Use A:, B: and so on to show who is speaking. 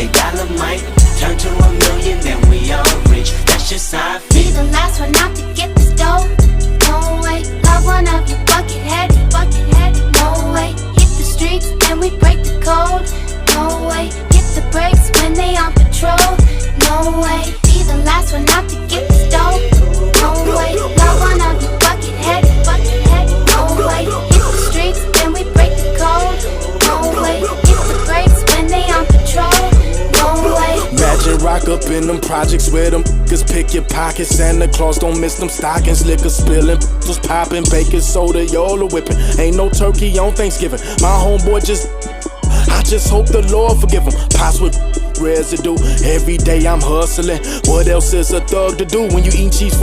A: $8 might turn to $1 million, then we all rich. That's just how I
B: Be
A: feel.
B: the last one out to get this dough. No way, love one of you bucket headed. No way, hit the streets and we break the code. No way, hit the brakes when they on patrol. No way, be the last one out to get this dough. No way, love one of you bucket headed. No way, hit the streets and we break the code. No way, hit the brakes when they on patrol. No way.
C: Imagine rock up in them projects with them cause pick your pockets. Santa Claus don't miss them stockings. Liquor spilling, was popping, baking soda, y'all are whipping. Ain't no turkey on Thanksgiving. My homeboy I just hope the Lord forgive him. Pops with residue. Every day I'm hustling. What else is a thug to do when you eat cheese?